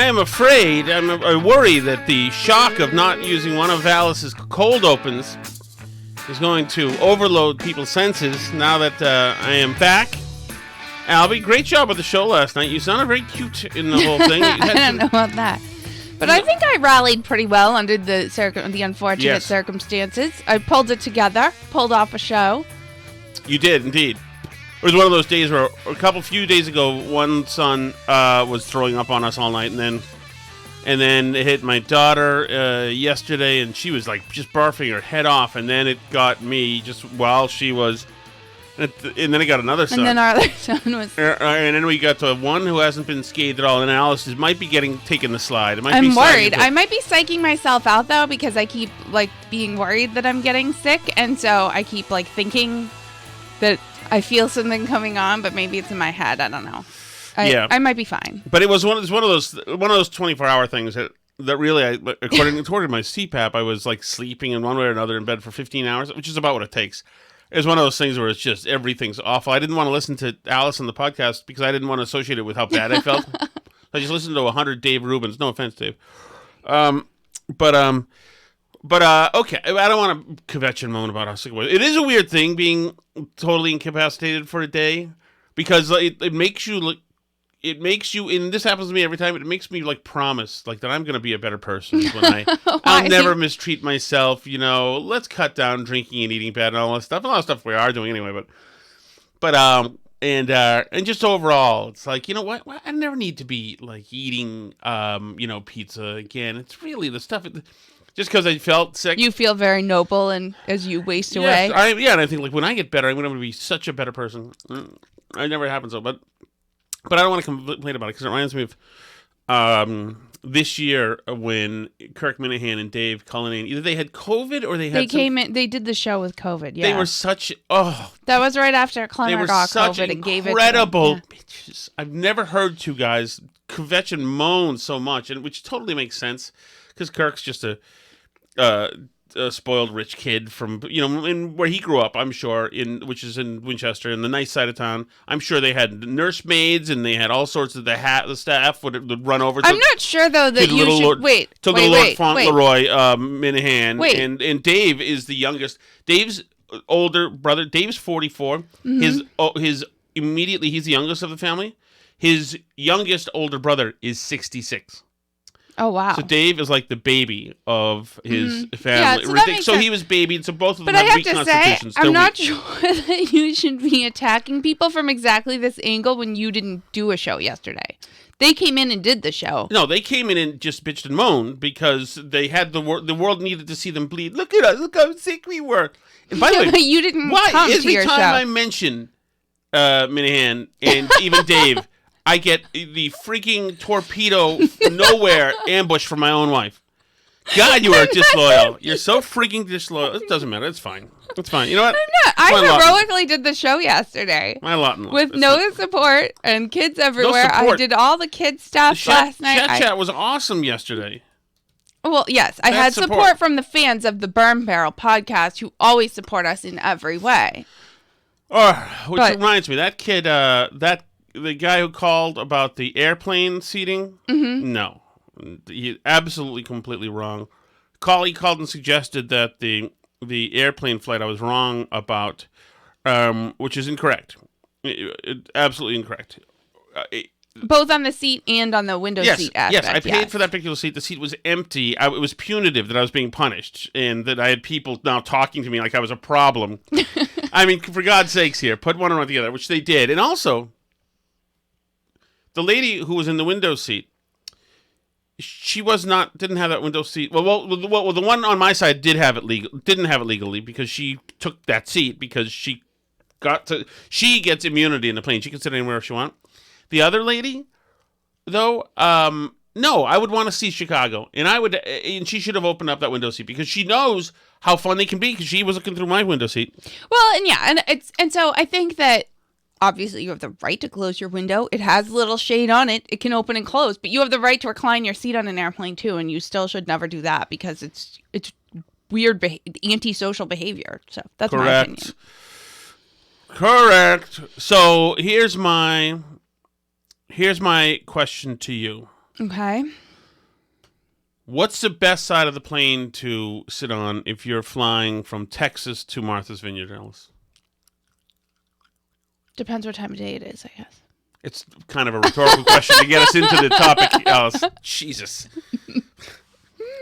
I am afraid, I worry that the shock of not using one of Alice's cold opens is going to overload people's senses now that I am back. Albie, great job with the show last night. You sounded very cute in the whole thing. I don't know about that. But I think I rallied pretty well under the unfortunate circumstances. I pulled it together, pulled off a show. You did, indeed. It was one of those days where a few days ago, one son was throwing up on us all night, and then it hit my daughter yesterday, and she was like just barfing her head off, and then it got me just while she was, and then it got another son. And then our other son was. And then we got to one who hasn't been scathed at all, and Alice might be taking the slide. I'm worried. I might be psyching myself out though because I keep like being worried that I'm getting sick, and so I keep like thinking that I feel something coming on, but maybe it's in my head. I don't know. I might be fine. But it was one of those 24-hour things that really, according to my CPAP, I was like sleeping in one way or another in bed for 15 hours, which is about what it takes. It was one of those things where it's just everything's awful. I didn't want to listen to Alice on the podcast because I didn't want to associate it with how bad I felt. I just listened to 100 Dave Rubens. No offense, Dave. But okay, I don't want to kvetch a moment about how sick it was. It is a weird thing being totally incapacitated for a day because it makes you look. It makes you, and this happens to me every time. It makes me like promise, like that I'm going to be a better person when I'll never mistreat myself. You know, let's cut down drinking and eating bad and all that stuff. A lot of stuff we are doing anyway, and just overall, it's like, you know what? I never need to be like eating, pizza again. It's really the stuff. Just because I felt sick. You feel very noble and as you waste away. And I think like when I get better, I'm going to be such a better person. It never happens so, but I don't want to complain about it because it reminds me of this year when Kirk Minahan and Dave Cullinane, either they had COVID or they came in. They did the show with COVID. Yeah, they were such that was right after Clemmer got COVID and gave it. Incredible bitches. I've never heard two guys kvetch and moan so much, and which totally makes sense because Kirk's just a spoiled rich kid from in where he grew up, I'm sure, which is in Winchester, in the nice side of town. I'm sure they had nursemaids and they had all sorts of the staff would run over. I'm not sure though that you should Lord Fauntleroy Minahan, and Dave is the youngest. Dave's older brother. Dave's 44. Mm-hmm. He's the youngest of the family. His youngest older brother is 66. Oh, wow. So Dave is like the baby of his family. Yeah, so he was babied, so both of them have weak constitutions. I'm not sure that you should be attacking people from exactly this angle when you didn't do a show yesterday. They came in and did the show. No, they came in and just bitched and moaned because they had the world needed to see them bleed. Look at us. Look how sick we were. And by the way, but you didn't come to your show. Every time I mention Minahan and even Dave, I get the freaking torpedo nowhere ambush from my own wife. God, you are disloyal. You're so freaking disloyal. It doesn't matter. It's fine. It's fine. You know what? I'm not. I heroically did the show yesterday. My lot in life. With no support and kids everywhere. No support. I did all the kids stuff last night. Chat was awesome yesterday. Well, yes. I had support from the fans of the Burn Barrel podcast who always support us in every way. Reminds me, that kid, the guy who called about the airplane seating, no. He absolutely completely wrong. He called and suggested that the airplane flight I was wrong about, which is incorrect. Absolutely incorrect. Both on the seat and on the window seat aspect. Yes, I paid for that particular seat. The seat was empty. It was punitive that I was being punished and that I had people now talking to me like I was a problem. I mean, for God's sakes here, put one and one together, which they did. And also, the lady who was in the window seat, didn't have that window seat. Well, the one on my side didn't have it legally because she took that seat because she gets immunity in the plane. She can sit anywhere she wants. The other lady, though, no, I would want to see Chicago, and she should have opened up that window seat because she knows how fun they can be because she was looking through my window seat. Well, and so I think that obviously you have the right to close your window. It has a little shade on it. It can open and close, but you have the right to recline your seat on an airplane too, and you still should never do that because it's weird, antisocial behavior. So that's my opinion. Correct. So here's my question to you. Okay. What's the best side of the plane to sit on if you're flying from Texas to Martha's Vineyard, Alice? Depends what time of day it is, I guess. It's kind of a rhetorical question to get us into the topic, Alice. Jesus.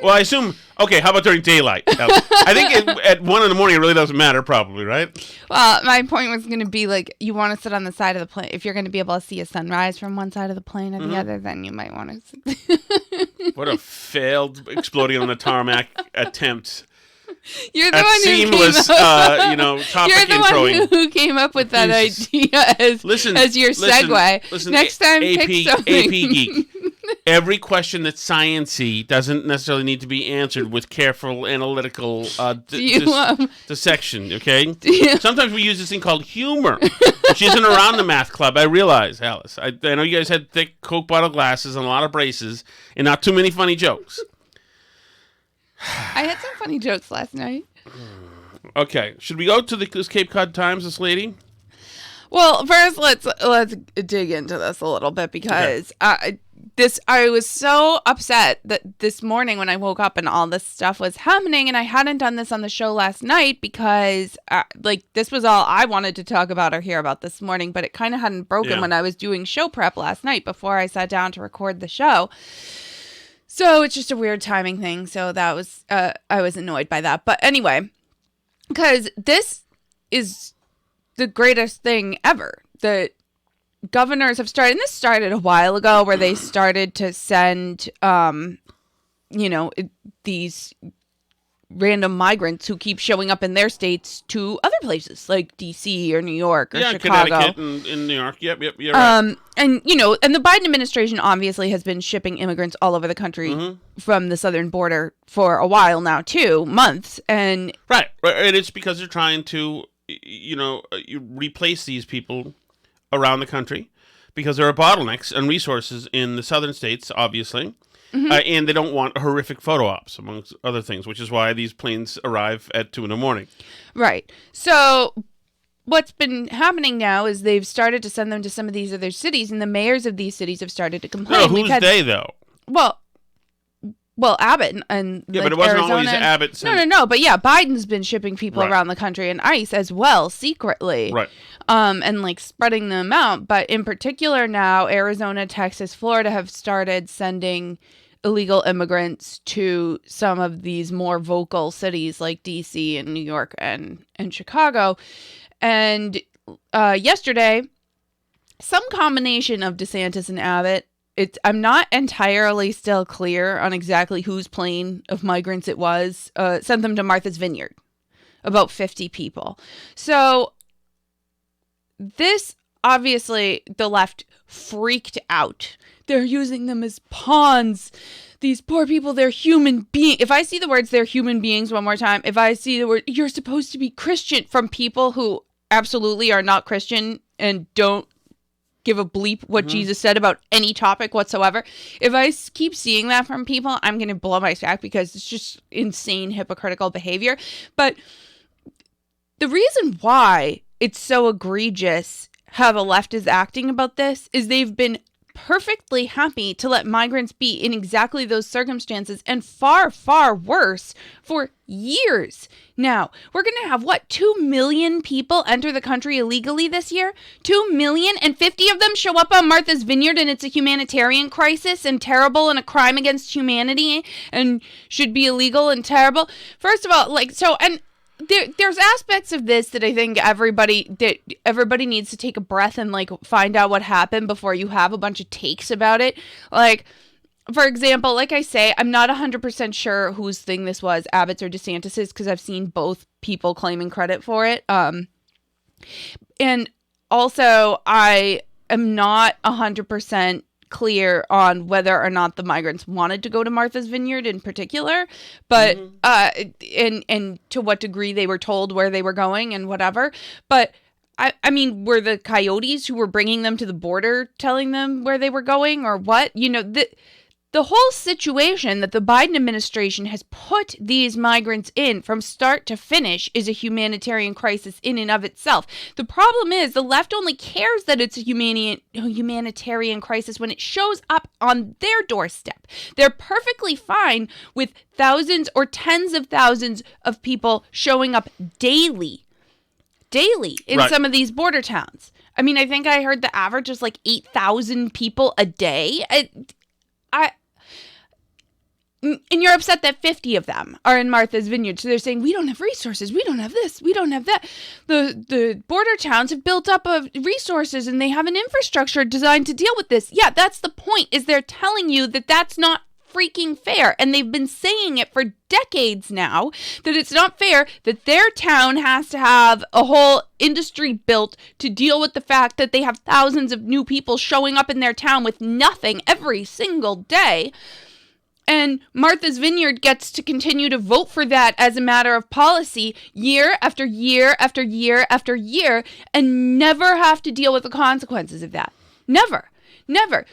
Well, I assume. Okay, how about during daylight? I think at 1 a.m, it really doesn't matter, probably, right? Well, my point was going to be like, you want to sit on the side of the plane. If you're going to be able to see a sunrise from one side of the plane or the other, then you might want to sit. What a failed exploding on the tarmac attempt. You're the At one seamless, who came up. topic You're the introing. one who came up with that idea as your segue. Listen, Next time, AP, pick something. AP Geek. Every question that's science-y doesn't necessarily need to be answered with careful analytical dissection, okay? Sometimes we use this thing called humor, which isn't around the math club, I realize, Alice. I know you guys had thick Coke bottle glasses and a lot of braces and not too many funny jokes. I had some funny jokes last night. Okay, should we go to this Cape Cod Times, this lady? Well, first let's dig into this a little bit because I was so upset that this morning when I woke up and all this stuff was happening, and I hadn't done this on the show last night because this was all I wanted to talk about or hear about this morning, but it kind of hadn't broken when I was doing show prep last night before I sat down to record the show. So it's just a weird timing thing. So that was I was annoyed by that. But anyway, because this is the greatest thing ever. The governors have started, and this started a while ago, where they started to send, these random migrants who keep showing up in their states to other places like DC or New York or Chicago. Connecticut and in New York. Yep, you're right. And the Biden administration obviously has been shipping immigrants all over the country from the southern border for a while now, too, months. And right. And it's because they're trying to, replace these people around the country because there are bottlenecks and resources in the southern states, obviously. And they don't want horrific photo ops, amongst other things, which is why these planes arrive at 2 a.m. Right. So what's been happening now is they've started to send them to some of these other cities, and the mayors of these cities have started to complain. No, who's they, though? Well, Abbott and but it wasn't Arizona. always Abbott. No. But yeah, Biden's been shipping people around the country and ICE as well, secretly. Right. And spreading them out. But in particular now, Arizona, Texas, Florida have started sending illegal immigrants to some of these more vocal cities like DC and New York and Chicago. And yesterday, some combination of DeSantis and Abbott, I'm not entirely still clear on exactly whose plane of migrants it was, sent them to Martha's Vineyard. About 50 people. So this, obviously, the left freaked out. They're using them as pawns. These poor people, they're human beings. If I see the words, they're human beings one more time, if I see the word, you're supposed to be Christian, from people who absolutely are not Christian and don't give a bleep what Jesus said about any topic whatsoever. If I keep seeing that from people, I'm going to blow my stack because it's just insane hypocritical behavior. But the reason why it's so egregious how the left is acting about this is they've been perfectly happy to let migrants be in exactly those circumstances and far, far worse for years. Now, we're going to have, 2 million people enter the country illegally this year? 2 million, and 50 of them show up on Martha's Vineyard, and it's a humanitarian crisis and terrible and a crime against humanity and should be illegal and terrible. First of all, there's aspects of this that I think everybody needs to take a breath and find out what happened before you have a bunch of takes about it. For example, like I say, I'm not 100% sure whose thing this was, Abbott's or DeSantis's, because I've seen both people claiming credit for it. And also, I am not 100% clear on whether or not the migrants wanted to go to Martha's Vineyard in particular, but and to what degree they were told where they were going and whatever. But I mean, were the coyotes who were bringing them to the border telling them where they were going or what? the whole situation that the Biden administration has put these migrants in from start to finish is a humanitarian crisis in and of itself. The problem is the left only cares that it's a humanitarian crisis when it shows up on their doorstep. They're perfectly fine with thousands or tens of thousands of people showing up daily in some of these border towns. I mean, I think I heard the average is like 8,000 people a day. And you're upset that 50 of them are in Martha's Vineyard. So they're saying, we don't have resources. We don't have this. We don't have that. The border towns have built up of resources and they have an infrastructure designed to deal with this. Yeah, that's the point, is they're telling you that that's not freaking fair. And they've been saying it for decades now, that it's not fair that their town has to have a whole industry built to deal with the fact that they have thousands of new people showing up in their town with nothing every single day. And Martha's Vineyard gets to continue to vote for that as a matter of policy year after year after year after year and never have to deal with the consequences of that. Never.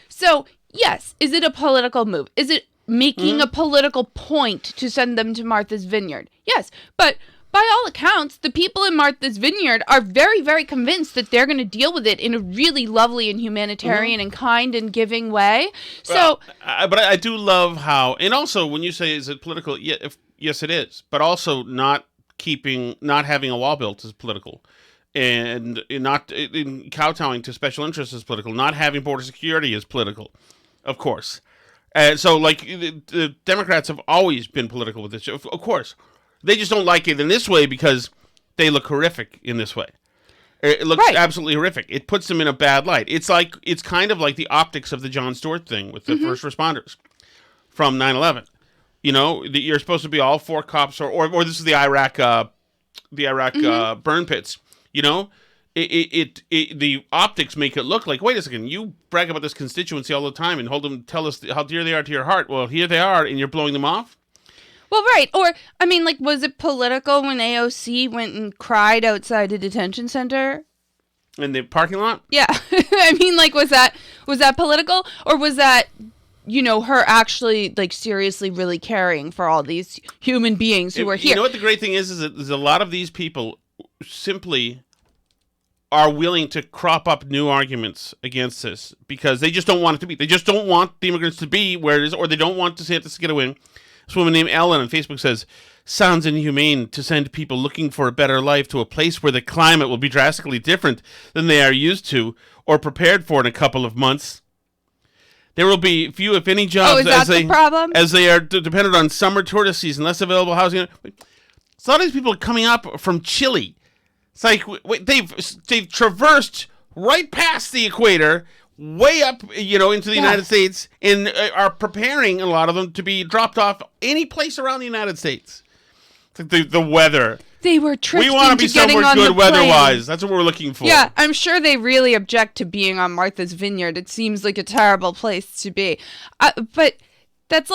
So, yes, is it a political move? Is it making a political point to send them to Martha's Vineyard? Yes, but by all accounts, the people in Martha's Vineyard are very, very convinced that they're going to deal with it in a really lovely and humanitarian and kind and giving way. So, but I do love how, and also when you say is it political, yes, it is. But also not having a wall built is political, and not in kowtowing to special interests is political. Not having border security is political, of course. So, like the Democrats have always been political with this, of course. They just don't like it in this way because they look horrific in this way. It looks absolutely horrific. It puts them in a bad light. It's kind of like the optics of the Jon Stewart thing with the first responders from 9/11. You know, you're supposed to be all for cops, or this is the Iraq burn pits. You know, the optics make it look like, wait a second, you brag about this constituency all the time and tell us how dear they are to your heart. Well, here they are, and you're blowing them off. Well, right. Or, I mean, like, was it political when AOC went and cried outside a detention center? In the parking lot? Yeah. I mean, like, was that political? Or was that, you know, her actually, like, seriously really caring for all these human beings who are here? You know what the great thing is that there's a lot of these people simply are willing to crop up new arguments against this because they just don't want it to be. They just don't want the immigrants to be where it is, or they don't want to say this get a win. This woman named Ellen on Facebook says, sounds inhumane to send people looking for a better life to a place where the climate will be drastically different than they are used to or prepared for in a couple of months. There will be few, if any, jobs as they are dependent on summer tourist season, less available housing. So a lot of these people are coming up from Chile. It's like they've traversed right past the equator, way up, you know, into the United States, and are preparing, a lot of them, to be dropped off any place around the United States. The weather. They were tricked We want to be somewhere good weather-wise. That's what we're looking for. Yeah, I'm sure they really object to being on Martha's Vineyard. It seems like a terrible place to be. But that's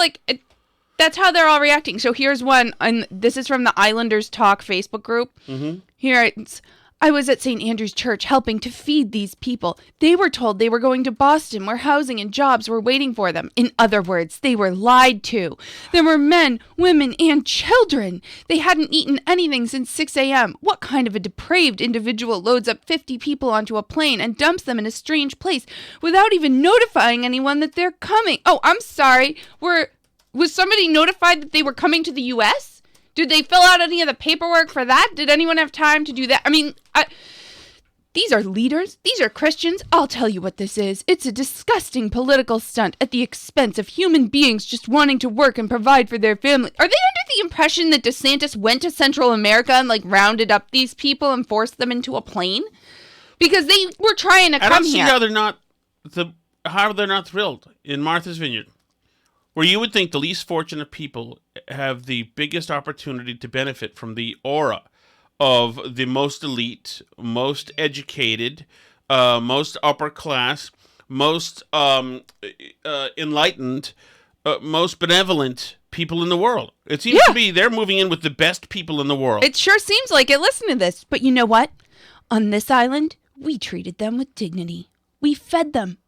that's how they're all reacting. So here's one, and this is from the Islanders Talk Facebook group. Mm-hmm. Here it's, I was at St. Andrew's Church helping to feed these people. They were told they were going to Boston, where housing and jobs were waiting for them. In other words, they were lied to. There were men, women, and children. They hadn't eaten anything since 6 a.m. What kind of a depraved individual loads up 50 people onto a plane and dumps them in a strange place without even notifying anyone that they're coming? Oh, I'm sorry. Was somebody notified that they were coming to the U.S.? Did they fill out any of the paperwork for that? Did anyone have time to do that? I mean, these are leaders. These are Christians. I'll tell you what this is. It's a disgusting political stunt at the expense of human beings just wanting to work and provide for their family. Are they under the impression that DeSantis went to Central America and, like, rounded up these people and forced them into a plane? Because they were trying to come here. I don't see how they're not thrilled in Martha's Vineyard, where you would think the least fortunate people have the biggest opportunity to benefit from the aura of the most elite, most educated, most upper class, most enlightened, most benevolent people in the world. It seems to be they're moving in with the best people in the world. It sure seems like it. Listen to this. But you know what? On this island, we treated them with dignity. We fed them.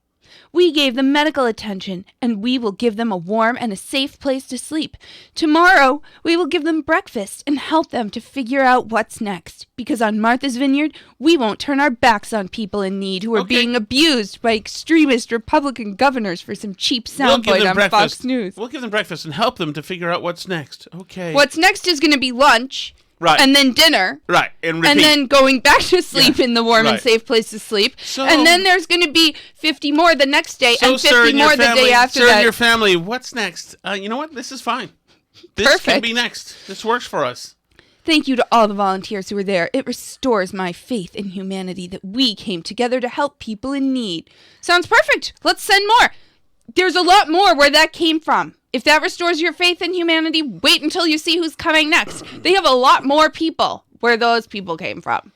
We gave them medical attention, and we will give them a warm and a safe place to sleep. Tomorrow, we will give them breakfast and help them to figure out what's next. Because on Martha's Vineyard, we won't turn our backs on people in need who are being abused by extremist Republican governors for some cheap soundbite on Fox News. We'll give them breakfast and help them to figure out what's next. Okay. What's next is going to be lunch. Right. And then dinner. Right. And repeat. And then going back to sleep in the warm and safe place to sleep. So, and then there's going to be 50 more the next day and 50 more the day after that. Sir, your family, what's next? You know what? This is fine. This can be next. This works for us. Thank you to all the volunteers who were there. It restores my faith in humanity that we came together to help people in need. Sounds perfect. Let's send more. There's a lot more where that came from. If that restores your faith in humanity, wait until you see who's coming next. They have a lot more people where those people came from.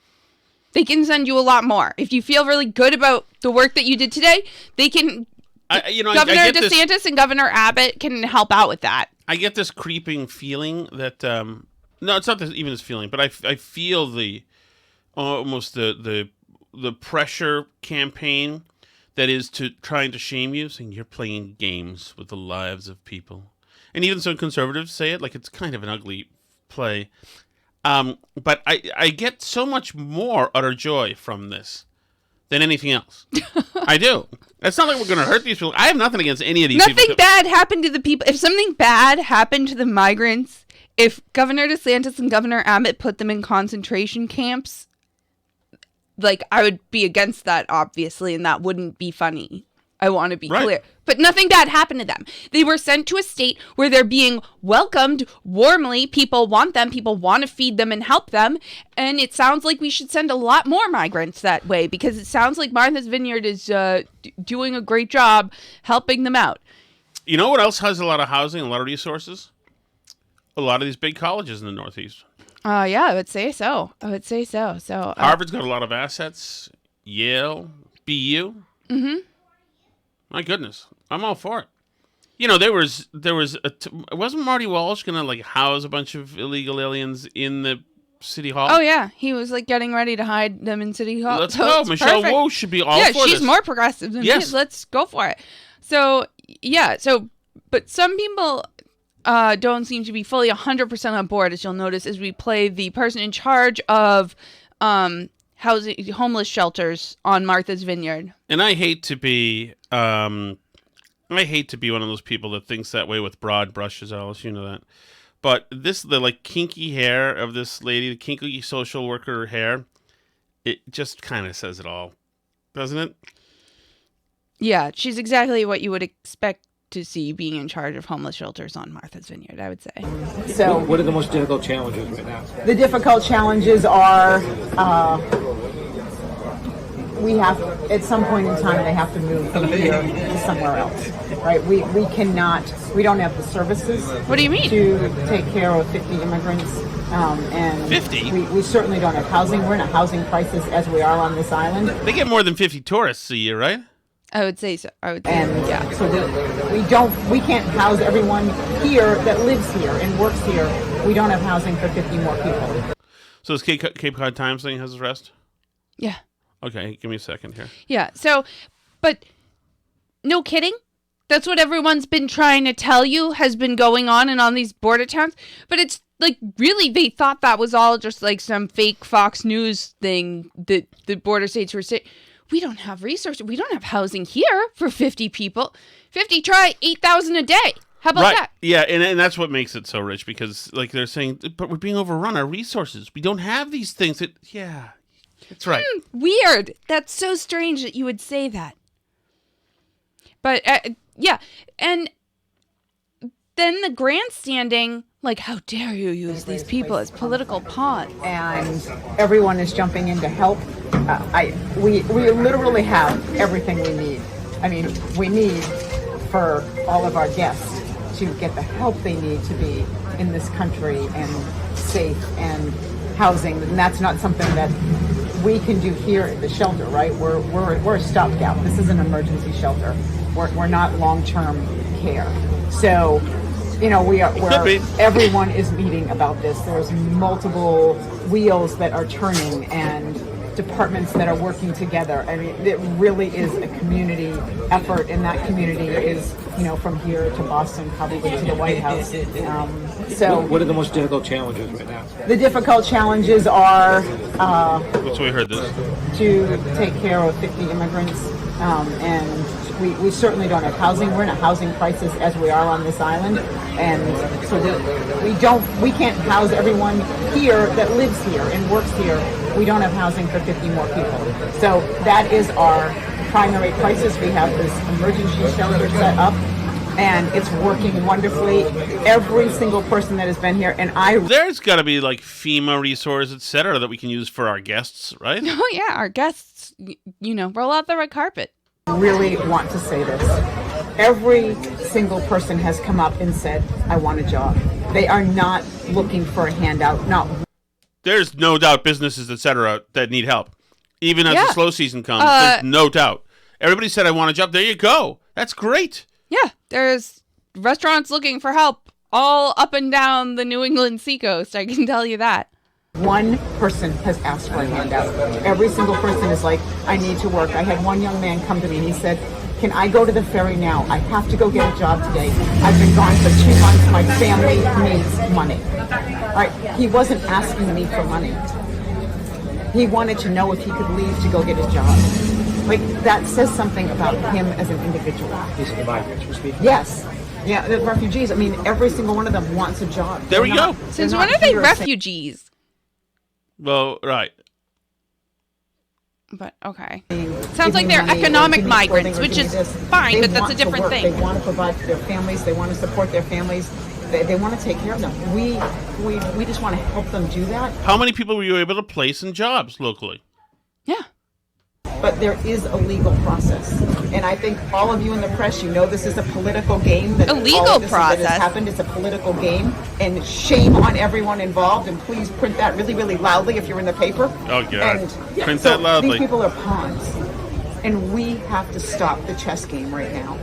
They can send you a lot more. If you feel really good about the work that you did today, they can... Governor DeSantis and Governor Abbott can help out with that. I get this creeping feeling that... no, it's not even this feeling, but I feel the pressure campaign that is to trying to shame you, saying you're playing games with the lives of people. And even some conservatives say it, like it's kind of an ugly play. But I get so much more utter joy from this than anything else. I do. It's not like we're going to hurt these people. I have nothing against any of these people. Nothing bad happened to the people. If something bad happened to the migrants, if Governor DeSantis and Governor Abbott put them in concentration camps, like, I would be against that, obviously, and that wouldn't be funny. I want to be clear. But nothing bad happened to them. They were sent to a state where they're being welcomed warmly. People want them. People want to feed them and help them. And it sounds like we should send a lot more migrants that way, because it sounds like Martha's Vineyard is doing a great job helping them out. You know what else has a lot of housing, a lot of resources? A lot of these big colleges in the Northeast. Yeah, I would say so. So Harvard's got a lot of assets. Yale, BU. Mm-hmm. My goodness, I'm all for it. You know, wasn't Marty Walsh gonna like house a bunch of illegal aliens in the city hall? Oh yeah, he was like getting ready to hide them in city hall. Let's go. Michelle Wu should be all for this. Yeah, she's more progressive than me. Let's go for it. So yeah, but some people don't seem to be fully 100% on board, as you'll notice as we play the person in charge of housing homeless shelters on Martha's Vineyard. And I hate to be one of those people that thinks that way with broad brushes, Alice, you know that. But the like kinky hair of this lady, the kinky social worker hair, it just kind of says it all, doesn't it? Yeah, she's exactly what you would expect to see being in charge of homeless shelters on Martha's Vineyard, I would say. So, what are the most difficult challenges right now? The difficult challenges are we have, at some point in time, they have to move from here to somewhere else, right? We don't have the services. What do you mean? To take care of 50 immigrants. And 50? We certainly don't have housing. We're in a housing crisis as we are on this island. They get more than 50 tourists a year, right? I would say so. Yeah. So we can't house everyone here that lives here and works here. We don't have housing for 50 more people. So this Cape Cod Times thing has its rest? Yeah. Okay, give me a second here. Yeah. So, but no kidding. That's what everyone's been trying to tell you has been going on and on these border towns. But it's like, really, they thought that was all just like some fake Fox News thing that the border states were saying. We don't have resources. We don't have housing here for 50 people. 50, try 8,000 a day. How about that? Yeah, and that's what makes it so rich, because like they're saying, but we're being overrun. Our resources. We don't have these things. Yeah, that's right. Weird. That's so strange that you would say that. But yeah, and then the grandstanding, like, how dare you use these people as political pawns? And everyone is jumping in to help. We literally have everything we need. I mean, we need for all of our guests to get the help they need to be in this country and safe and housing. And that's not something that we can do here at the shelter, right? We're a stopgap. This is an emergency shelter. We're not long-term care. So, you know, everyone is meeting about this. There's multiple wheels that are turning, and departments that are working together. I mean, it really is a community effort, and that community is, from here to Boston, probably to the White House. So, What are the most difficult challenges right now? the difficult challenges are That's what we heard this. to take care of 50 immigrants, and we certainly don't have housing. We're in a housing crisis as we are on this island, and so we can't house everyone here that lives here and works here. We don't have housing for 50 more people. So that is our primary crisis. We have this emergency shelter set up, and it's working wonderfully. Every single person that has been here, and There's got to be like FEMA resources, etc., that we can use for our guests, right? Oh yeah, our guests, roll out the red carpet. really want to say this. Every single person has come up and said, I want a job. They are not looking for a handout. There's no doubt businesses, etc., that need help. Even as the slow season comes, there's no doubt. Everybody said, I want a job. There you go. That's great. Yeah, there's restaurants looking for help all up and down the New England seacoast. I can tell you that. One person has asked for a handout. Every single person is like, I need to work. I had one young man come to me and he said, can I go to the ferry now? I have to go get a job today. I've been gone for 2 months. My family needs money. All right. He wasn't asking me for money. He wanted to know if he could leave to go get a job. Like, that says something about him as an individual. These are the migrants you're speaking. Yes. Yeah, the refugees. I mean, every single one of them wants a job. There we go. Since when are they refugees? Well, right. But, okay. Sounds like they're economic migrants, which is fine, but that's a different thing. They want to provide for their families. They want to support their families. They want to take care of them. We just want to help them do that. How many people were you able to place in jobs locally? Yeah. But there is a legal process. And I think all of you in the press, you know this is a political game. That a legal all of this process. That has happened. It's a political game. And shame on everyone involved. And please print that really, really loudly if you're in the paper. Oh, God. And Print that loudly. These people are pawns. And we have to stop the chess game right now.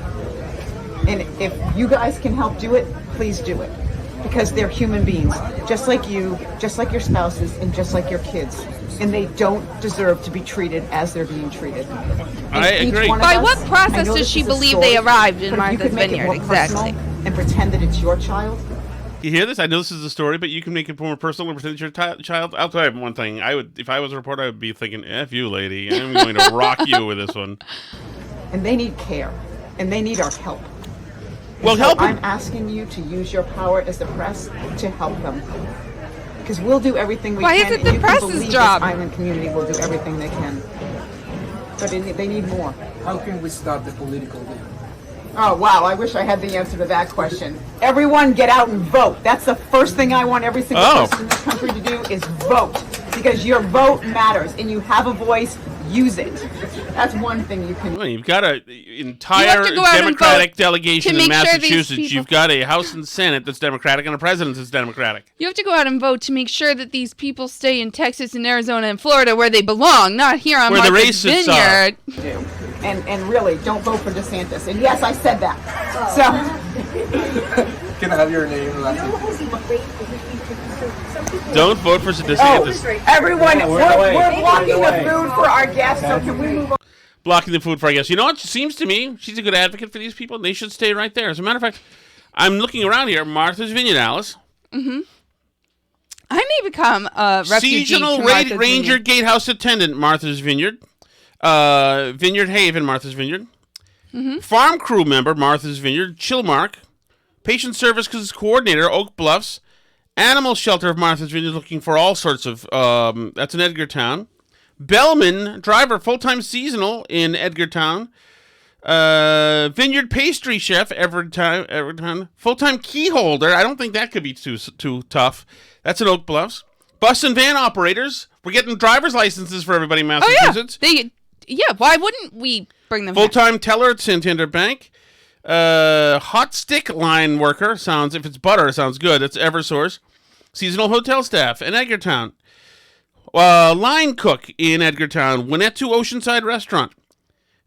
And if you guys can help do it, please do it. Because they're human beings, just like you, just like your spouses, and just like your kids. And they don't deserve to be treated as they're being treated. I agree. By what process does she believe they arrived in Martha's Vineyard? Exactly. And pretend that it's your child. You hear this? I know this is a story, but you can make it more personal and pretend it's your child. I'll tell you one thing. I would, if I was a reporter, I would be thinking, F you, lady. I'm going to rock you with this one. And they need care. And they need our help. Well, so help them. I'm asking you to use your power as the press to help them. Because we'll do everything we can. Why is it the press's job? This island community will do everything they can. But they need more. How can we stop the political game? Oh, wow. I wish I had the answer to that question. Everyone get out and vote. That's the first thing I want every single person in this country to do is vote. Because your vote matters. And you have a voice. Use it. That's one thing you can do. Well, you've got an entire Democratic delegation in Massachusetts. You've got a House and Senate that's Democratic and a president that's Democratic. You have to go out and vote to make sure that these people stay in Texas and Arizona and Florida where they belong, not here on Martha's Vineyard. And really, don't vote for DeSantis. And yes, I said that. So. Can I have your name and last name? Don't vote for DeSantis. Oh, everyone, we're blocking the food for our guests, so can we move on? Blocking the food for our guests. You know what? It seems to me she's a good advocate for these people. They should stay right there. As a matter of fact, I'm looking around here. Martha's Vineyard, Alice. Mm-hmm. I may become a refugee. Seasonal Ranger Gatehouse attendant, Martha's Vineyard. Vineyard Haven, Martha's Vineyard. Mm-hmm. Farm crew member, Martha's Vineyard. Chillmark. Patient services coordinator, Oak Bluffs. Animal shelter of Martha's Vineyard, looking for all sorts of, that's in Edgartown. Bellman, driver, full-time seasonal in Edgartown. Vineyard pastry chef, Edgartown. Full-time key holder, I don't think that could be too tough. That's in Oak Bluffs. Bus and van operators, we're getting driver's licenses for everybody in Massachusetts. Oh, yeah. Why wouldn't we bring them Full-time teller at Santander Bank. Hot stick line worker, if it's butter, sounds good. It's Eversource. Seasonal hotel staff in Edgartown. Line cook in Edgartown. Winnetou Oceanside Restaurant.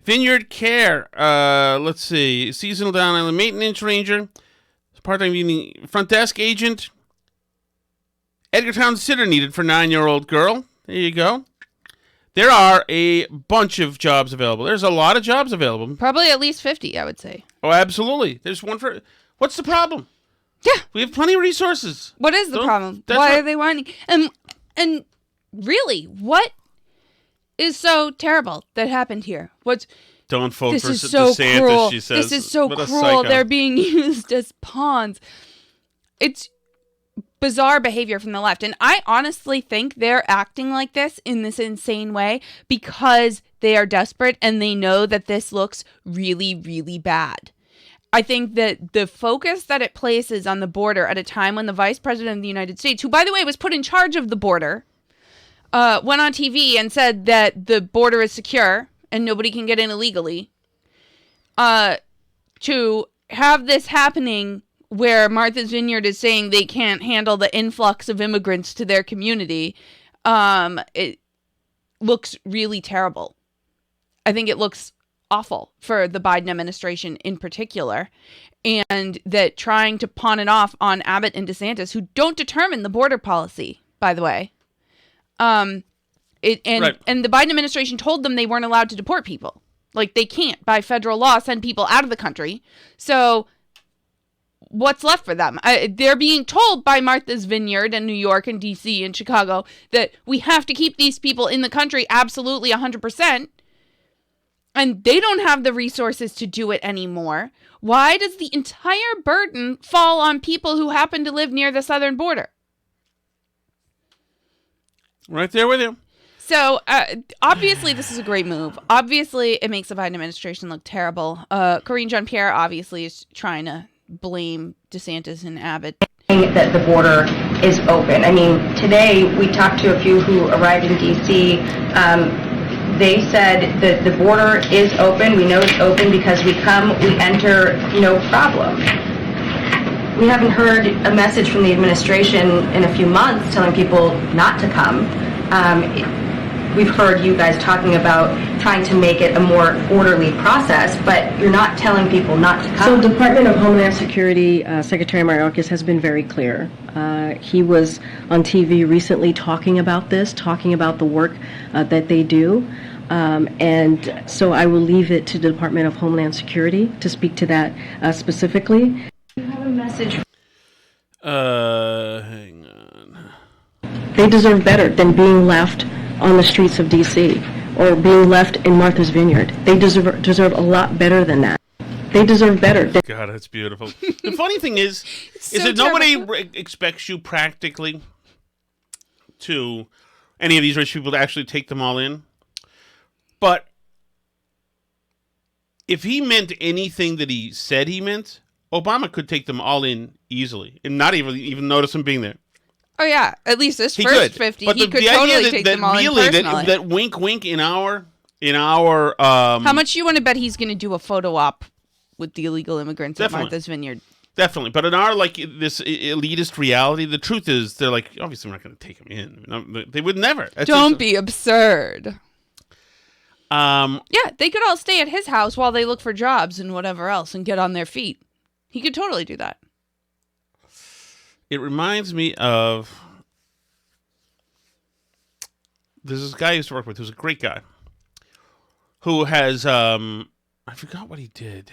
Vineyard Care. Let's see. Seasonal Down Island maintenance ranger. Part-time evening front desk agent. Edgartown sitter needed for 9-year-old girl. There you go. There are a bunch of jobs available. There's a lot of jobs available. Probably at least 50, I would say. Oh, absolutely. There's one for... What's the problem? Yeah. We have plenty of resources. What is the problem? Why are they wanting... And really, what is so terrible that happened here? Don't vote This for is so DeSantis, cruel. she says. This is so What a cruel. psycho. They're being used as pawns. It's bizarre behavior from the left. And I honestly think they're acting like this in this insane way because they are desperate and they know that this looks really, really bad. I think that the focus that it places on the border at a time when the Vice President of the United States, who, by the way, was put in charge of the border, went on TV and said that the border is secure and nobody can get in illegally, to have this happening where Martha's Vineyard is saying they can't handle the influx of immigrants to their community, it looks really terrible. I think it looks awful for the Biden administration in particular, and that trying to pawn it off on Abbott and DeSantis, who don't determine the border policy, by the way. And the Biden administration told them they weren't allowed to deport people. Like, they can't, by federal law, send people out of the country. So what's left for them? They're being told by Martha's Vineyard and New York and DC and Chicago that we have to keep these people in the country absolutely 100%. And they don't have the resources to do it anymore. Why does the entire burden fall on people who happen to live near the southern border? Right there with you. So, obviously, this is a great move. Obviously, it makes the Biden administration look terrible. Karine Jean-Pierre obviously is trying to blame DeSantis and Abbott. That the border is open. I mean, today we talked to a few who arrived in D.C. They said that the border is open. We know it's open because we come, we enter, no problem. We haven't heard a message from the administration in a few months telling people not to come. We've heard you guys talking about trying to make it a more orderly process, but you're not telling people not to come. So the Department of Homeland Security, Secretary Mayorkas has been very clear. He was on TV recently talking about this, talking about the work that they do. And so I will leave it to the Department of Homeland Security to speak to that specifically. You have a message. Hang on. They deserve better than being left on the streets of D.C. or being left in Martha's Vineyard. They deserve a lot better than that. They deserve better. God, that's beautiful. The funny thing is so that nobody expects you practically to any of these rich people to actually take them all in. But if he meant anything that he said he meant, Obama could take them all in easily and not even notice him being there. Oh, yeah. At least this He first could. 50, but he could totally take them all in personally. That wink, wink in our. How much do you want to bet he's going to do a photo op with the illegal immigrants at Martha's Vineyard? Definitely. But in our, this elitist reality, the truth is they're like, obviously we're not going to take them in. No, they would never. Don't be absurd. Yeah, they could all stay at his house while they look for jobs and whatever else and get on their feet. He could totally do that. It reminds me of there's this guy I used to work with who's a great guy who has I forgot what he did.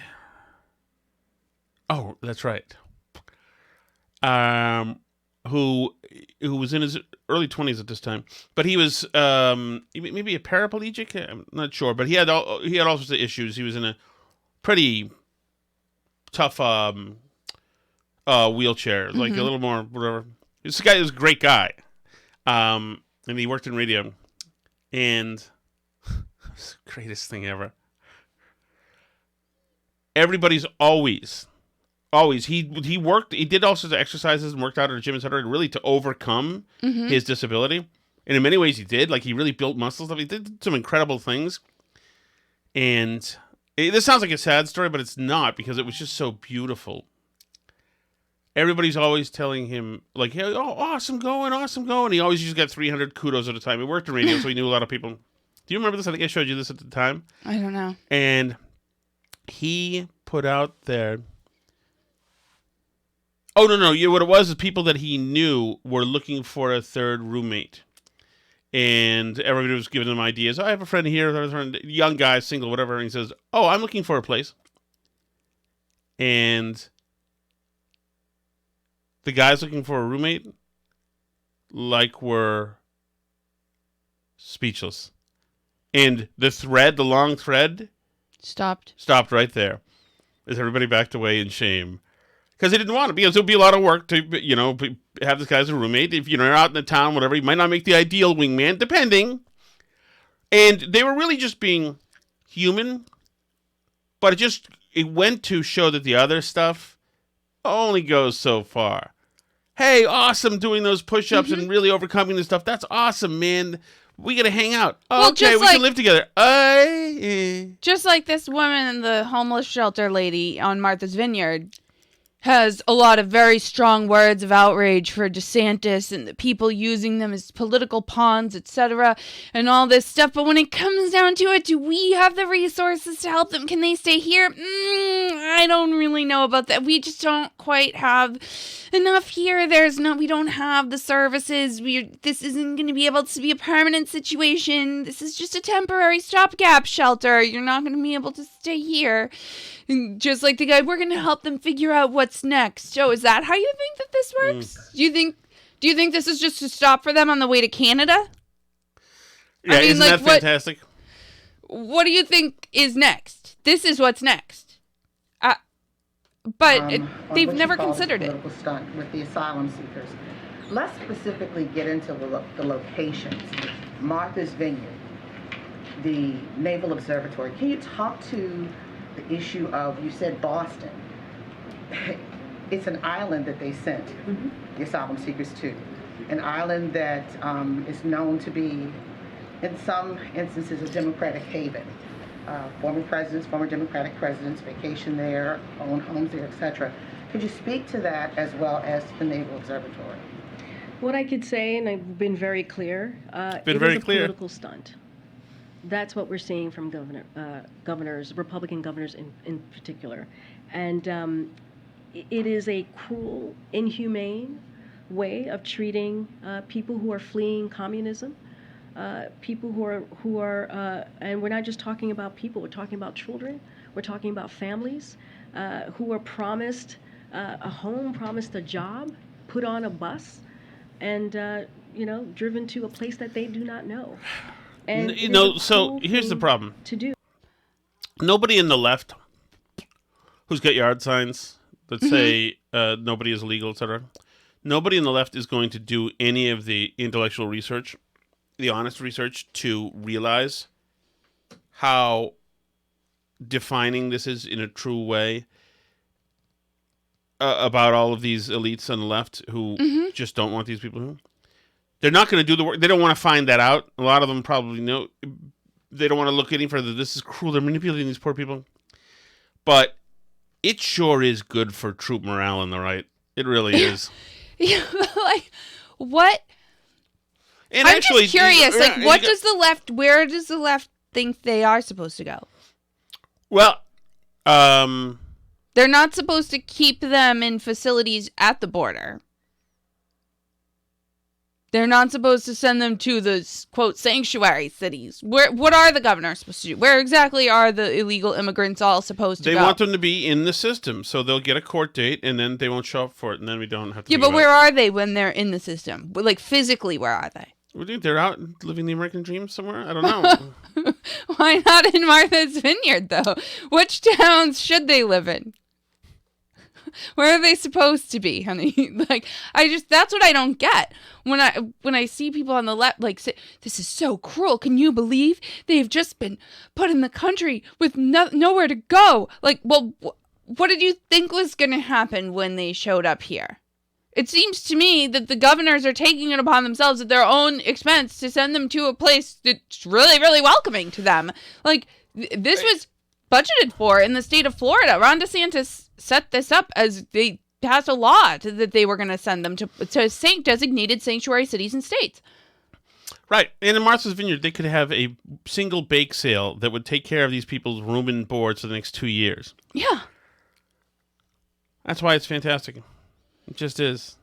Oh, that's right. Who was in his early 20s at this time, but he was maybe a paraplegic. I'm not sure, but he had all sorts of issues. He was in a pretty tough wheelchair, like a little more whatever. This guy is a great guy, and he worked in radio, and it's the greatest thing ever. Everybody's always he worked. He did all sorts of exercises and worked out at a gym, etc. Really to overcome his disability, and in many ways he did. Like he really built muscle stuff. He did some incredible things, and this sounds like a sad story, but it's not because it was just so beautiful. Everybody's always telling him, like, hey, oh, awesome going. He always just got 300 kudos at a time. He worked in radio, so he knew a lot of people. Do you remember this? I think I showed you this at the time. I don't know. And he put out there... Oh, no. What it was is people that he knew were looking for a third roommate. and everybody was giving them ideas. I have a friend here, a friend, young guy, single, whatever. And he says, "Oh, I'm looking for a place," and the guy's looking for a roommate. Like we're speechless, and the long thread, stopped right there. As everybody backed away in shame. Because they didn't want to, because it would be a lot of work to, have this guy as a roommate. If you're out in the town, whatever, he might not make the ideal wingman, depending. And they were really just being human. But it went to show that the other stuff only goes so far. Hey, awesome doing those push-ups and really overcoming this stuff. That's awesome, man. We got to hang out. Well, okay, we can live together. Just like this woman, the homeless shelter lady on Martha's Vineyard, has a lot of very strong words of outrage for DeSantis and the people using them as political pawns, etc., and all this stuff. But when it comes down to it, do we have the resources to help them? Can they stay here? I don't really know about that. We just don't quite have enough here. We don't have the services. This isn't going to be able to be a permanent situation. This is just a temporary stopgap shelter. You're not going to be able to stay here. And just like the guy, we're going to help them figure out what's next. Joe, is that how you think that this works? Do you think this is just a stop for them on the way to Canada? Yeah, isn't that fantastic? What do you think is next? This is what's next. They've never considered it. Political stunt with the asylum seekers. Let's specifically get into the locations. Martha's Vineyard, the Naval Observatory. Can you talk to the issue of, you said Boston. It's an island that they sent the asylum seekers to. An island that is known to be, in some instances, a Democratic haven. Former Democratic presidents vacation there, own homes there, etc. Could you speak to that as well as the Naval Observatory? What I could say, and I've been very clear, it is a political stunt. That's what we're seeing from governors, Republican governors in particular. And it is a cruel, inhumane way of treating people who are fleeing communism, people who are, and we're not just talking about people, we're talking about children, we're talking about families who are promised a home, promised a job, put on a bus, and driven to a place that they do not know. And so here's the problem. To do. Nobody in the left who's got yard signs that say nobody is illegal, etc. Nobody in the left is going to do any of the intellectual research, the honest research, to realize how defining this is in a true way about all of these elites on the left who just don't want these people here. They're not going to do the work. They don't want to find that out. A lot of them probably know. They don't want to look any further. This is cruel. They're manipulating these poor people. But it sure is good for troop morale on the right. It really is. Like, what? And I'm just curious. Like, where does the left think they are supposed to go? Well, they're not supposed to keep them in facilities at the border. They're not supposed to send them to the, quote, sanctuary cities. What are the governors supposed to do? Where exactly are the illegal immigrants all supposed to go? They want them to be in the system, so they'll get a court date, and then they won't show up for it, and then we don't have to. Yeah, but where are they when they're in the system? Like, physically, where are they? Well, dude, they're out living the American dream somewhere? I don't know. Why not in Martha's Vineyard, though? Which towns should they live in? Where are they supposed to be, honey? Like, that's what I don't get. When I see people on the left, like, say, this is so cruel. Can you believe they've just been put in the country with nowhere to go? Like, well, what did you think was going to happen when they showed up here? It seems to me that the governors are taking it upon themselves at their own expense to send them to a place that's really, really welcoming to them. Like, this was budgeted for in the state of Florida. Ron DeSantis set this up as they passed a law that they were going to send them to designated sanctuary cities and states. Right. And in Martha's Vineyard, they could have a single bake sale that would take care of these people's room and board for the next 2 years. Yeah. That's why it's fantastic. It just is.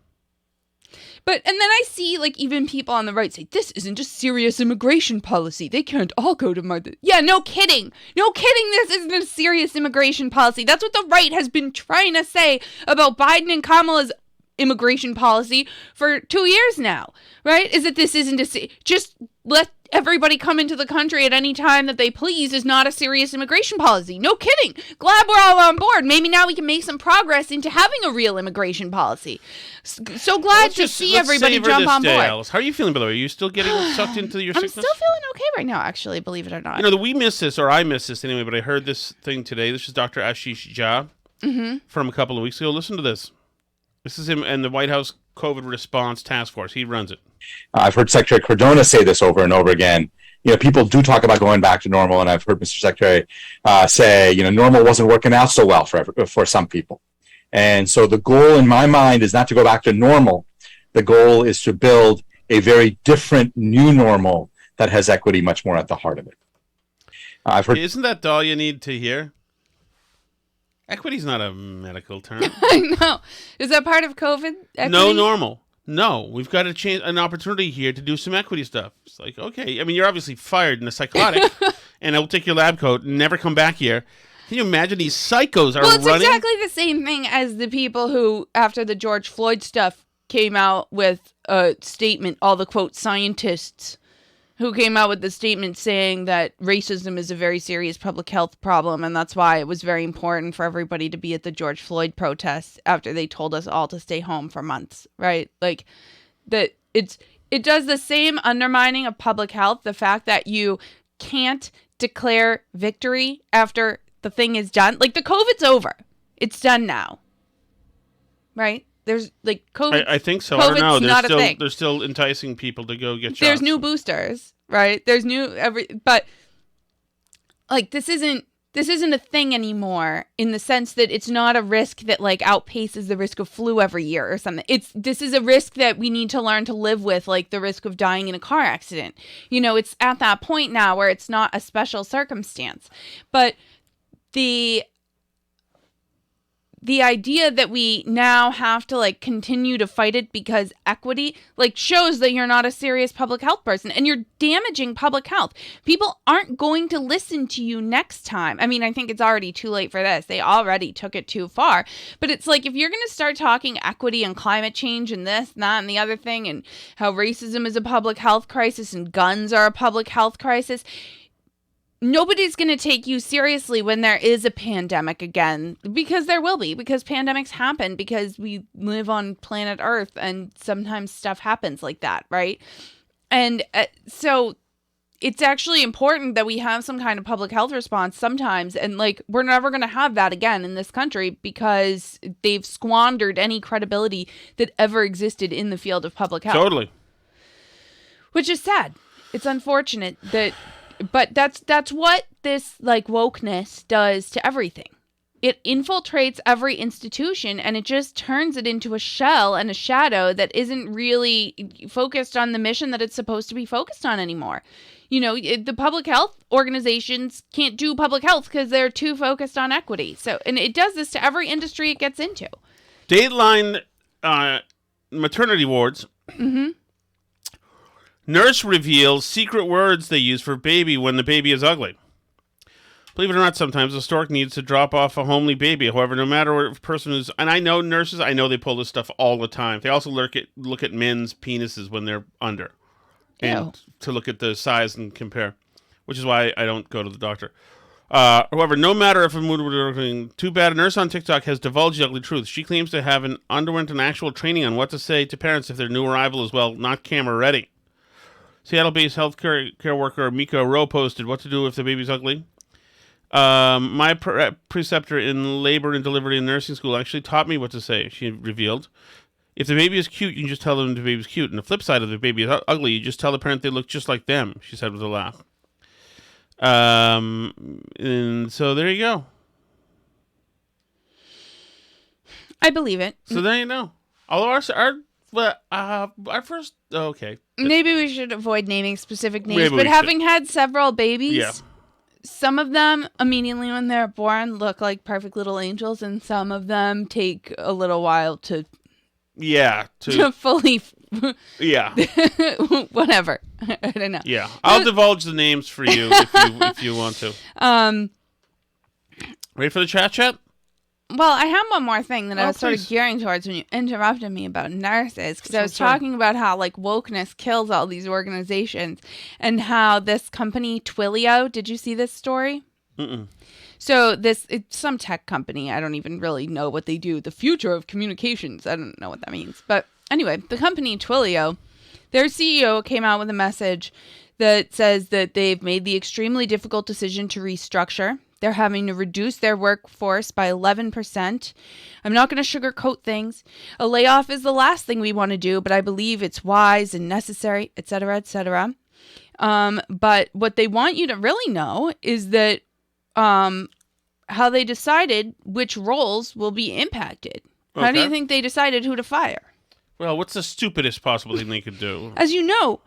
And then I see like even people on the right say, this isn't a serious immigration policy. They can't all go to Yeah, no kidding. No kidding. This isn't a serious immigration policy. That's what the right has been trying to say about Biden and Kamala's immigration policy for 2 years now, right? Is that this isn't just let everybody come into the country at any time that they please is not a serious immigration policy. No kidding. Glad we're all on board. Maybe now we can make some progress into having a real immigration policy. So glad to see everybody jump on board. Alice. How are you feeling, by the way? Are you still getting sucked into your sickness? I'm still feeling okay right now, actually, believe it or not. You know, we miss this, or I miss this anyway, but I heard this thing today. This is Dr. Ashish Jha from a couple of weeks ago. Listen to this. This is him and the White House COVID response task force. He runs it. I've heard Secretary Cardona say this over and over again. You know, people do talk about going back to normal, and I've heard Mr. Secretary say, you know, normal wasn't working out so well for some people. And so the goal in my mind is not to go back to normal. The goal is to build a very different new normal that has equity much more at the heart of it. I've heard. Isn't that all you need to hear? Equity's not a medical term. I know. Is that part of COVID? Equity? No, normal. No, we've got a chance, an opportunity here to do some equity stuff. It's like, okay, I mean, you're obviously fired and a psychotic, and I'll take your lab coat and never come back here. Can you imagine these psychos are running? Well, it's exactly the same thing as the people who, after the George Floyd stuff, came out with a statement, all the, quote, scientists who came out with the statement saying that racism is a very serious public health problem, and that's why it was very important for everybody to be at the George Floyd protests after they told us all to stay home for months, right? Like, that it does the same undermining of public health, the fact that you can't declare victory after the thing is done. Like, the COVID's over. It's done now. Right? There's like COVID. I think so. COVID's I don't know. not a thing. They're still enticing people to go get shots. There's new boosters, right? There's but like this isn't a thing anymore in the sense that it's not a risk that like outpaces the risk of flu every year or something. This is a risk that we need to learn to live with, like the risk of dying in a car accident. You know, it's at that point now where it's not a special circumstance. But the idea that we now have to like continue to fight it because equity like shows that you're not a serious public health person and you're damaging public health. People aren't going to listen to you next time. I mean, I think it's already too late for this. They already took it too far. But it's like if you're going to start talking equity and climate change and this and that and the other thing and how racism is a public health crisis and guns are a public health crisis, nobody's going to take you seriously when there is a pandemic again, because there will be, because pandemics happen, because we live on planet Earth and sometimes stuff happens like that, right? And so it's actually important that we have some kind of public health response sometimes. And like, we're never going to have that again in this country because they've squandered any credibility that ever existed in the field of public health. Totally. Which is sad. It's unfortunate that... But that's what this like wokeness does to everything. It infiltrates every institution and it just turns it into a shell and a shadow that isn't really focused on the mission that it's supposed to be focused on anymore. You know, the public health organizations can't do public health because they're too focused on equity. So, and it does this to every industry it gets into. Dateline maternity wards. Mm-hmm. Nurse reveals secret words they use for baby when the baby is ugly. Believe it or not, sometimes a stork needs to drop off a homely baby. However, no matter what person is, and I know nurses, I know they pull this stuff all the time. They also look at men's penises when they're under, and to look at the size and compare, which is why I don't go to the doctor. However, no matter if a mood too bad, a nurse on TikTok has divulged the ugly truth. She claims to have underwent an actual training on what to say to parents if their new arrival is not camera ready. Seattle-based healthcare worker Mika Rowe posted, "What to do if the baby's ugly? My preceptor in labor and delivery in nursing school actually taught me what to say," she revealed. "If the baby is cute, you can just tell them the baby's cute. And the flip side of the baby is ugly, you just tell the parent they look just like them," she said with a laugh. And so there you go. I believe it. So there you know. Although our first... Okay. Maybe we should avoid naming specific names, but having had several babies, some of them immediately when they're born look like perfect little angels, and some of them take a little while to Yeah. to fully, Yeah. whatever. I don't know. Yeah. I'll divulge the names for you if you want to. Ready for the chat? Well, I have one more thing that I was sort please. of gearing towards when you interrupted me about nurses, because I was Sorry. talking about how like wokeness kills all these organizations, and how this company Twilio. Did you see this story? Mm-mm. So it's some tech company. I don't even really know what they do. The future of communications. I don't know what that means. But anyway, the company Twilio, their CEO came out with a message that says that they've made the extremely difficult decision to restructure. They're having to reduce their workforce by 11%. I'm not going to sugarcoat things. A layoff is the last thing we want to do, but I believe it's wise and necessary, etc., etc. But what they want you to really know is that how they decided which roles will be impacted. How do you think they decided who to fire? Well, what's the stupidest possible thing they could do? As you know,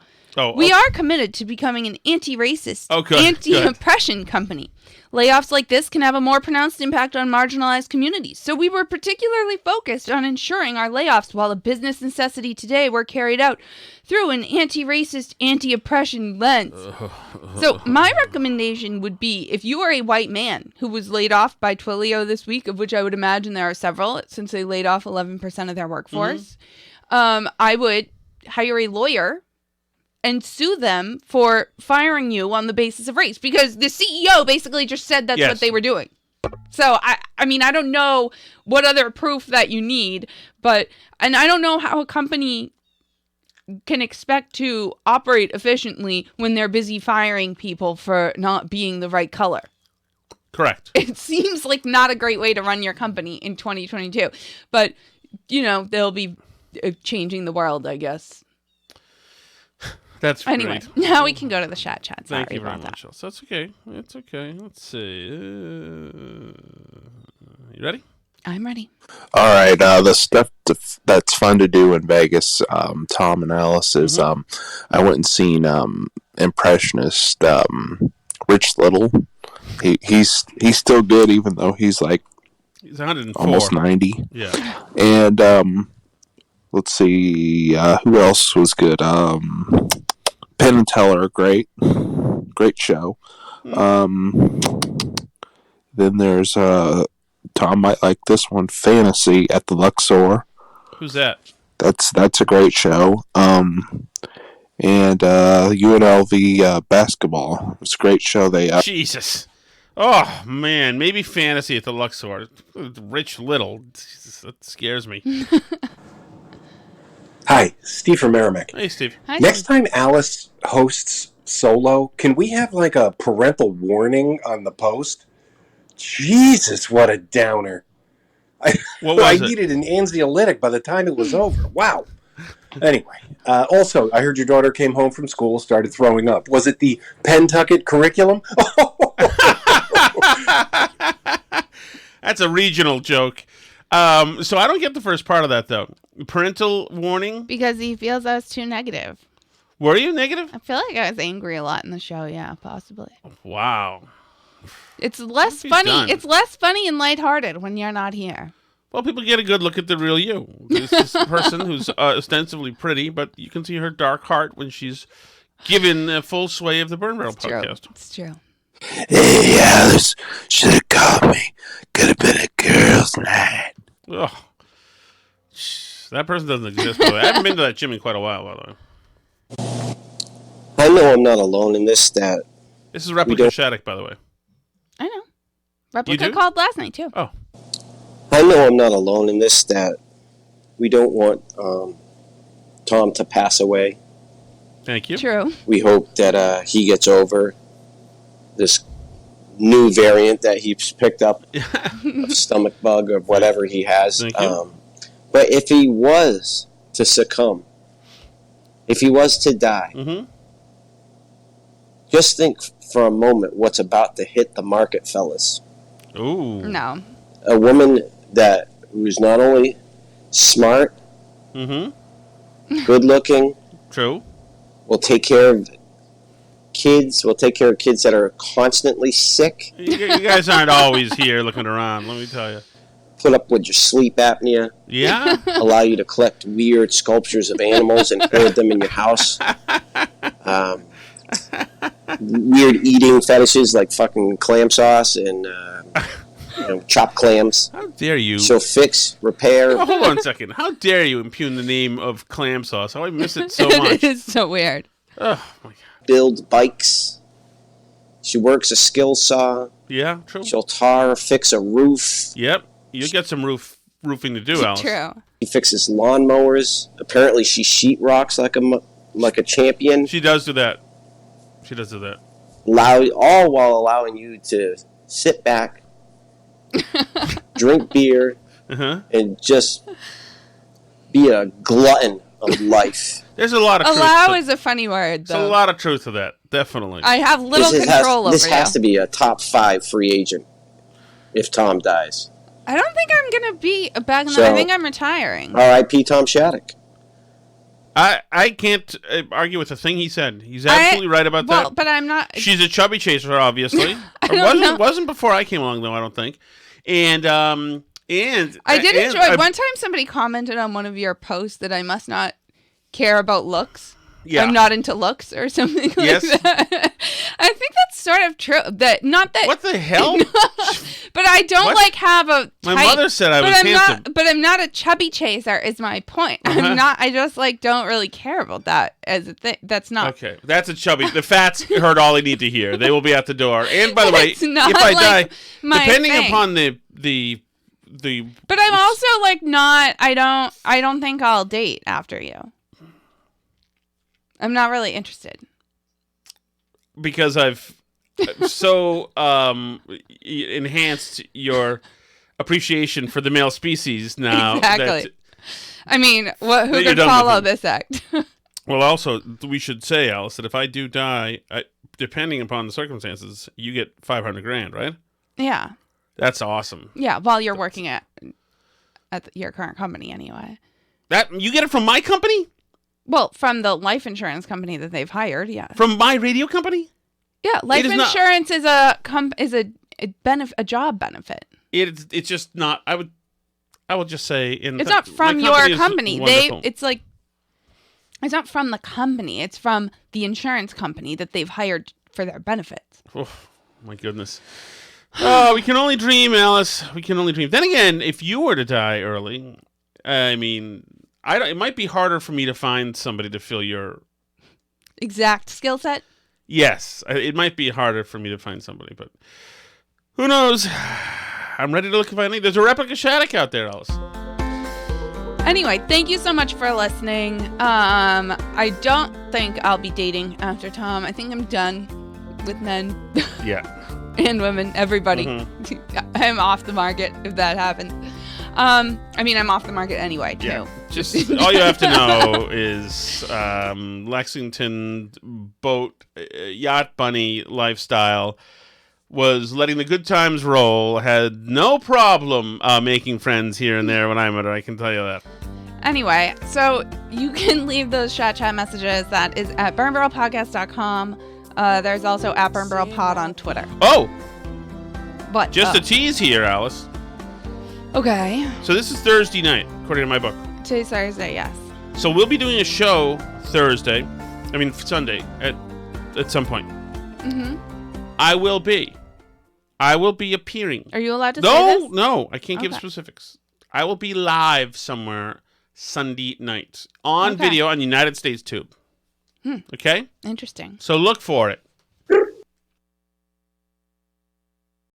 we are committed to becoming an anti-racist, anti-oppression company. Layoffs like this can have a more pronounced impact on marginalized communities. So we were particularly focused on ensuring our layoffs, while a business necessity today, were carried out through an anti-racist, anti-oppression lens. So my recommendation would be, if you are a white man who was laid off by Twilio this week, of which I would imagine there are several, since they laid off 11% of their workforce, I would hire a lawyer and sue them for firing you on the basis of race, because the CEO basically just said that's what they were doing. So, I mean, I don't know what other proof that you need, and I don't know how a company can expect to operate efficiently when they're busy firing people for not being the right color. Correct. It seems like not a great way to run your company in 2022, but, you know, they'll be changing the world, I guess. That's anyway. great. Now we can go to the chat. Sorry Thank you very about much. that. That's okay. It's okay. Let's see. You ready? I'm ready. All right. The stuff that's fun to do in Vegas, Tom and Alice, is I went and seen impressionist Rich Little. He's still good, even though he's like he's 104. Almost 90. Yeah. And let's see, who else was good? Penn and Teller, great show. Then there's Tom might like this one, Fantasy at the Luxor. Who's that? That's a great show. And UNLV basketball. It's a great show. Jesus. Oh man, maybe Fantasy at the Luxor. Rich Little. Jesus, that scares me. Hi, Steve from Merrimack. Hey, Steve. Hi, Next Steve. time Alice hosts solo, can we have like a parental warning on the post? Jesus, what a downer. I needed an anxiolytic by the time it was over. Wow. Anyway, also, I heard your daughter came home from school, started throwing up. Was it the Pentucket curriculum? That's a regional joke. So I don't get the first part of that, though. Parental warning? Because he feels I was too negative. Were you negative? I feel like I was angry a lot in the show. Yeah, possibly. Wow. It's less funny. It's less funny and lighthearted when you're not here. Well, people get a good look at the real you. This is a person who's ostensibly pretty, but you can see her dark heart when she's given full sway of the Burn Barrel podcast. It's true. Hey, Alice, should have called me. Could have been a girl's night. Ugh. That person doesn't exist, by the way. I haven't been to that gym in quite a while, by the way. I know I'm not alone in this stat. This is Replica Shattuck, by the way. I know. Replica called last night, too. Oh. I know I'm not alone in this stat. We don't want Tom to pass away. Thank you. True. We hope that he gets over this new variant that he's picked up of stomach bug or whatever he has. Thank you. But if he was to succumb, if he was to die, just think for a moment what's about to hit the market, fellas. Ooh. No. A woman who's not only smart, good looking, true, will take care of kids, that are constantly sick. You guys aren't always here looking around, let me tell you. put up with your sleep apnea. Yeah. Allow you to collect weird sculptures of animals and hoard them in your house. Weird eating fetishes like fucking clam sauce and chopped clams. How dare you? She'll fix, repair. Oh, hold on a second. How dare you impugn the name of clam sauce? How I miss it so much. It is so weird. Oh my God. Build bikes. She works a skill saw. Yeah, true. She'll tar, fix a roof. Yep. You get some roofing to do, Alice. True. She fixes lawnmowers. Apparently, she sheetrocks like a champion. She does do that. She does do that. All while allowing you to sit back, drink beer, and just be a glutton of life. There's a lot of truth. Allow is a funny word, though. There's a lot of truth to that, definitely. I have little control over you. This has to be a top 5 free agent if Tom dies. I don't think I'm going to be back in I think I'm retiring. R.I.P. Tom Shattuck. I can't argue with the thing he said. He's absolutely right about that. But I'm not. She's a chubby chaser, obviously. Wasn't before I came along, though, I don't think. And I did enjoy. One time somebody commented on one of your posts that I must not care about looks. Yeah. I'm not into looks or something like that. I think that's sort of true. What the hell? But I don't have a type. My mother said I was handsome. But I'm not a chubby chaser is my point. I'm not. I just don't really care about that as a thing. That's not. Okay. That's a chubby. The fats heard all they need to hear. They will be at the door. And by the way, if I die, depending upon the But I'm also not. I don't think I'll date after you. I'm not really interested. Because I've so enhanced your appreciation for the male species now. Exactly. Who could follow this act? Well, also, we should say, Alice, that if I do die, depending upon the circumstances, you get $500,000, right? Yeah. That's awesome. Yeah, while you're working at your current company anyway. That you get it from my company? Well, from the life insurance company that they've hired, yeah. From my radio company? Yeah, life insurance is a job benefent. It's just not. I would just say it's not from your company. It's not from the company. It's from the insurance company that they've hired for their benefits. Oh my goodness. Oh, we can only dream, Alice. We can only dream. Then again, if you were to die early, it might be harder for me to find somebody to fill your exact skill set. Yes, it might be harder for me to find somebody, but who knows? I'm ready to look if I need. There's a replica Shattuck out there, Alice. Anyway, thank you so much for listening. I don't think I'll be dating after Tom. I think I'm done with men. Yeah. And women, everybody. Mm-hmm. I'm off the market if that happens. I'm off the market anyway, too. Yeah. Just all you have to know is Lexington boat yacht bunny lifestyle was letting the good times roll, had no problem making friends here and there when I met her, I can tell you that. Anyway, so you can leave those chat messages. That is at burnbarrelpodcast.com. There's also at burnbarrelpod on Twitter. Oh! What? Just a tease here, Alice. Okay. So this is Thursday night, according to my book. Today's Thursday, yes. So we'll be doing a show Sunday, at some point. Mm-hmm. I will be appearing. Are you allowed to say this? No, I can't give specifics. I will be live somewhere Sunday night on video on United States Tube. Okay? Interesting. So look for it.